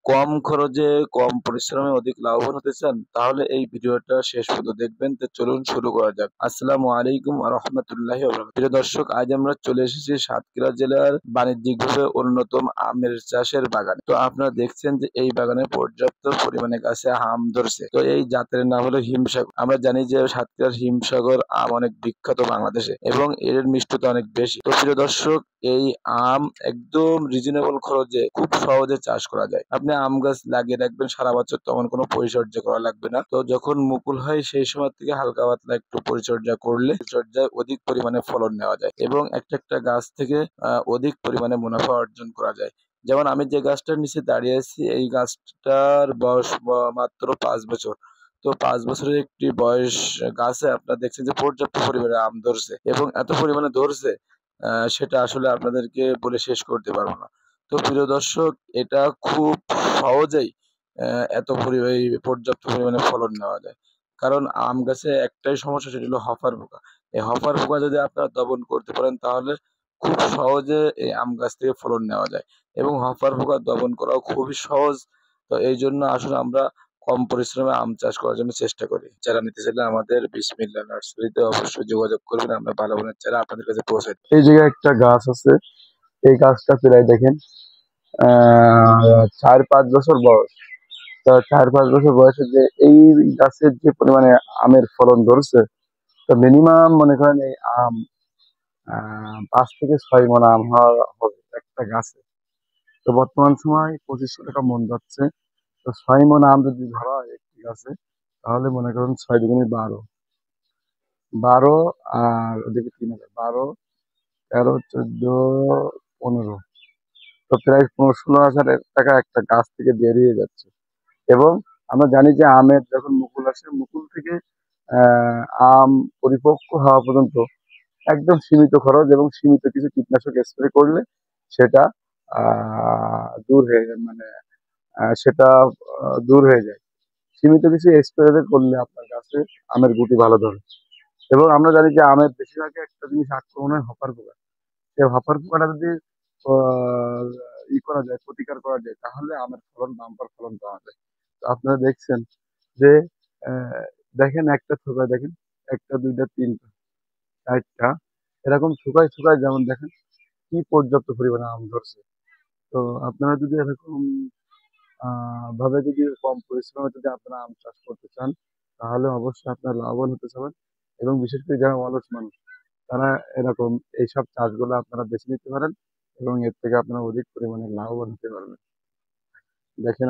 কম খরচে কম পরিশ্রমে অধিক লাভবান হতে চান তাহলে এই ভিডিওটা শেষ পর্যন্ত দেখবেন। তো চলুন শুরু করা যাক। আসসালামু আলাইকুম ওয়া রাহমাতুল্লাহি ওয়া বারাকাতুহু। প্রিয় দর্শক, আজ আমরা চলে এসেছি সাতক্ষীরা জেলার বাণিজ্যিকভাবে অন্যতম আমের চাষের বাগানে। তো আপনারা দেখছেন যে এই বাগানে পর্যাপ্ত পরিমাণে গাছে আম ধরছে। তো এই জাতের নাম হলো হিমসাগর। আমরা জানি যে সাতক্ষীরার হিমসাগর আম অনেক বিখ্যাত বাংলাদেশে এবং এর মিষ্টতা অনেক বেশি। তো প্রিয় দর্শক, এই আম একদম রিজনেবল খরচে খুব সহজে চাষ করা যায়। আপনি আম গাছ লাগিয়ে রাখবেন সারা বছর, তেমন কোনো পরিচর্যা করা লাগবে না। তো যখন মুকুল হয় সেই সময় থেকে হালকা পাতলা একটু পরিচর্যা করলে পরিচর্যায় অধিক পরিমাণে ফলন নেওয়া যায় এবং একটা একটা গাছ থেকে অধিক পরিমাণে মুনাফা অর্জন করা যায়। যেমন আমি যে গাছটার নিচে দাঁড়িয়ে আছি এই গাছটার বয়স মাত্র 5 বছর। তো 5 বছরের একটি বয়স গাছে আপনারা দেখছেন যে পর্যাপ্ত পরিমাণে আম ধরছে এবং এত পরিমাণে ধরছে সেটা আসলে আপনাদেরকে বলে শেষ করতে পারবো না। তো প্রিয় দর্শক, এটা খুব সহজেই এত পর্যাপ্ত পরিমাণে ফলন নেওয়া যায়। কারণ আম গাছে একটাই সমস্যা, সেটা হলো হফার পোকা। এই হফার পোকা যদি আপনারা দমন করতে পারেন তাহলে খুব সহজে এই আম গাছ থেকে ফলন নেওয়া যায় এবং হফার পোকা দমন করাও খুবই সহজ। তো এইজন্য আসলে আমরা কম পরিশ্রমে আম চাষ করার জন্য চেষ্টা করি। চারা নিতে চাইলে আমাদের বিসমিল্লাহ নার্সারিতে অবশ্যই যোগাযোগ করবেন। আমরা ভালো মানের চারা আপনাদের কাছে পৌঁছে দেব। এই জায়গায় একটা গাছ আছে, এই গাছটা প্রায় দেখেন 4-5 বছর বয়স। তো 4-5 বছর বয়সে যে এই গাছের যে পরিমাণে আমের ফলন ধরছে, তো মিনিমাম মনে করেন এই আম 5 থেকে 6 মণ আম হবে একটা গাছে। তো বর্তমান সময় 2500 টাকা মন যাচ্ছে। তো 6 মণ আম যদি ধরা হয় একটি গাছে, তাহলে মনে করেন 6 × 2 = 12, 12 আর ওদিকে 3000, 12, 13, 14, 15। তো প্রায় 15-16 হাজার টাকা একটা গাছ থেকে বেরিয়ে যাচ্ছে। এবং আমরা জানি যে আমের যখন মুকুল আসে, মুকুল থেকে আহ, আম পরিপক্ক হওয়া পর্যন্ত একদম সীমিত খরচ এবং সীমিত কিছু কীটনাশক স্প্রে করলে সেটা দূর হয়ে যায়, মানে সেটা দূর হয়ে যায়। সীমিত কিছু স্প্রে করলে আপনার গাছে আমের গুটি ভালো ধরে। এবং আমরা জানি যে আমের বেশিরভাগই একটা জিনিস আক্রমণ হয় হপার পোকা। সেই হপার পোকাটা যদি আহ, করা যায়, প্রতিকার করা যায়, তাহলে আমের ফলন বাম্পার ফলন পাওয়া যায়। তো আপনারা দেখছেন যে আহ, দেখেন একটা থোকায় দেখেন, একটা, দুইটা, তিনটা, চারটা, এরকম থোকায় থোকায় যেমন দেখেন কি পর্যাপ্ত পরিমাণে আম ধরছে। তো আপনারা যদি এরকম ভাবে যদি কম পরিশ্রমে যদি আপনারা আম চাষ করতে চান, তাহলে অবশ্যই আপনারা লাভবান হতে চাবেন। এবং বিশেষ করে যারা অলস মানুষ, তারা এরকম এইসব চাষগুলো আপনারা বেছে নিতে পারেন এবং এর থেকে আপনারা অধিক পরিমাণে লাভবান হতে পারবেন। দেখেন